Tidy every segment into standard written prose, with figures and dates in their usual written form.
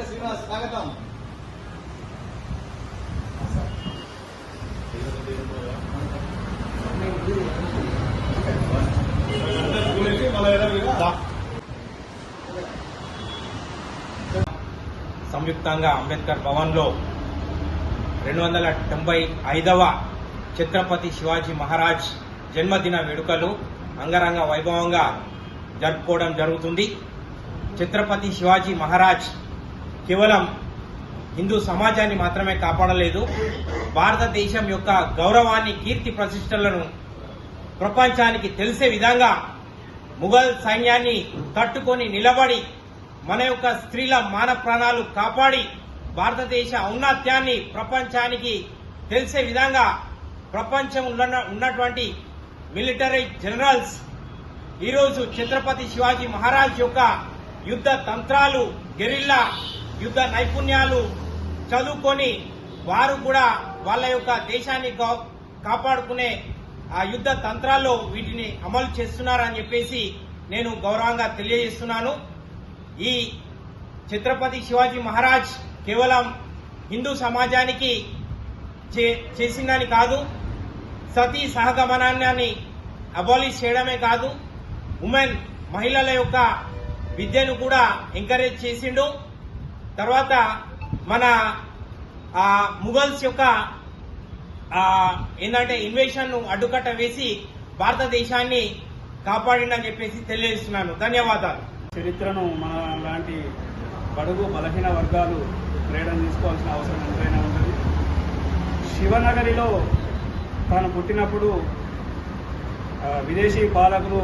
శ్రీనివాస్ స్వాగతం. సంయుక్తంగా అంబేద్కర్ భవన్లో 275వ ఛత్రపతి శివాజీ మహారాజ్ జన్మదిన వేడుకలు అంగరంగ వైభవంగా జరుపుకోవడం జరుగుతుంది. ఛత్రపతి శివాజీ మహారాజ్ కేవలం హిందూ సమాజాన్ని మాత్రమే కాపాడలేదు, భారతదేశం యొక్క గౌరవాన్ని, కీర్తి ప్రతిష్టలను ప్రపంచానికి తెలిసే విధంగా ముఘల్ సైన్యాన్ని తట్టుకొని నిలబడి మన యొక్క స్త్రీల మాన ప్రాణాలు కాపాడి భారతదేశ ఔన్నత్యాన్ని ప్రపంచానికి తెలిసే విధంగా ప్రపంచం ఉన్నటువంటి మిలిటరీ జనరల్స్ ఈరోజు ఛత్రపతి శివాజీ మహారాజ్ యొక్క యుద్ధ తంత్రాలు, గెరిల్లా యుద్ధ నైపుణ్యాలు చదువుకొని వారు కూడా వాళ్ళ యొక్క దేశాన్ని కాపాడుకునే ఆ యుద్ధ తంత్రాల్లో వీటిని అమలు చేస్తున్నారని చెప్పేసి నేను గౌరవంగా తెలియజేస్తున్నాను. ఈ ఛత్రపతి శివాజీ మహారాజ్ కేవలం హిందూ సమాజానికి చేసిందని కాదు, సతీ సహగమనాన్ని అబాలిష్ చేయడమే కాదు, మహిళల యొక్క విద్యను కూడా ఎంకరేజ్ చేసిండు. తర్వాత మన ముఘల్స్ యొక్క ఏంటంటే ఇన్వేషన్ ను అడ్డుకట్ట వేసి భారతదేశాన్ని కాపాడిందని చెప్పేసి తెలియజేస్తున్నాను. ధన్యవాదాలు. చరిత్రను మన లాంటి బడుగు బలహీన వర్గాలు ప్రేరణ తీసుకోవాల్సిన అవసరం ఎంతైనా ఉంటుంది. శివనగరిలో తాను పుట్టినప్పుడు విదేశీ పాలకులు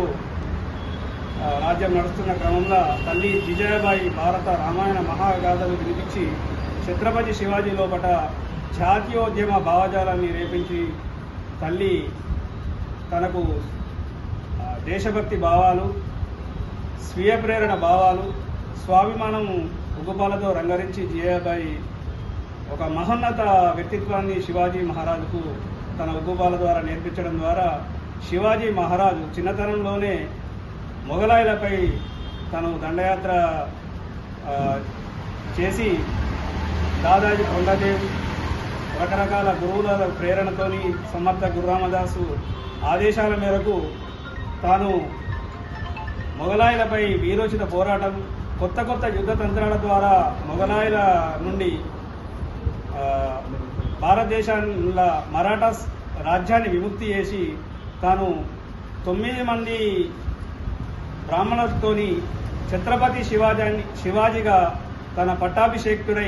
రాజ్యం నడుస్తున్న క్రమంలో తల్లి విజయబాయి భారత రామాయణ మహాగాథలు వినిపించి ఛత్రపతి శివాజీ లోపట జాతీయోద్యమ భావజాలాన్ని రేపించి తల్లి తనకు దేశభక్తి భావాలు, స్వీయ ప్రేరణ భావాలు, స్వాభిమానం ఉగ్గుపాలతో రంగరించి జియాబాయి ఒక మహోన్నత వ్యక్తిత్వాన్ని శివాజీ మహారాజుకు తన ఉగ్గుపాల ద్వారా నేర్పించడం ద్వారా శివాజీ మహారాజు చిన్నతనంలోనే మొఘలాయులపై తను దండయాత్ర చేసి దాదాజీ కొండదేవ్ రకరకాల గురువుల ప్రేరణతోని సమర్థ గురురామదాసు ఆదేశాల మేరకు తాను మొఘలాయులపై వీరోచిత పోరాటం, కొత్త కొత్త యుద్ధ తంత్రాల ద్వారా మొఘలాయుల నుండి భారతదేశంలో మరాఠా రాజ్యాన్ని విముక్తి చేసి తాను 9 మంది బ్రాహ్మణులతోని ఛత్రపతి శివాజీగా తన పట్టాభిషేక్తుడై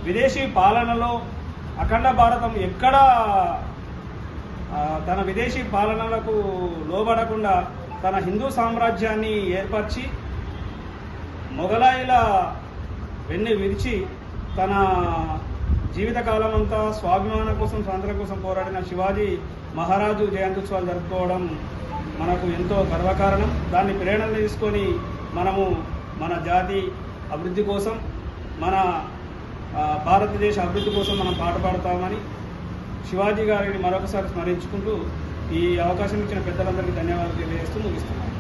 విదేశీ పాలనలో అఖండ భారతం ఎక్కడా తన విదేశీ పాలనలకు లోబడకుండా తన హిందూ సామ్రాజ్యాన్ని ఏర్పరిచి మొఘలాయుల వెన్ను విరిచి తన జీవితకాలం అంతా స్వాభిమానం కోసం, స్వాతంత్ర్యం కోసం పోరాడిన శివాజీ మహారాజు జయంత్యుత్సవాలు జరుపుకోవడం మనకు ఎంతో గర్వకారణం. దాన్ని ప్రేరణ తీసుకొని మనము మన జాతి అభివృద్ధి కోసం, మన భారతదేశ అభివృద్ధి కోసం మనం పాటుపడతామని శివాజీ గారిని మరొకసారి స్మరించుకుంటూ ఈ అవకాశం ఇచ్చిన పెద్దలందరికీ ధన్యవాదాలు తెలియజేస్తూ ముగిస్తున్నాను.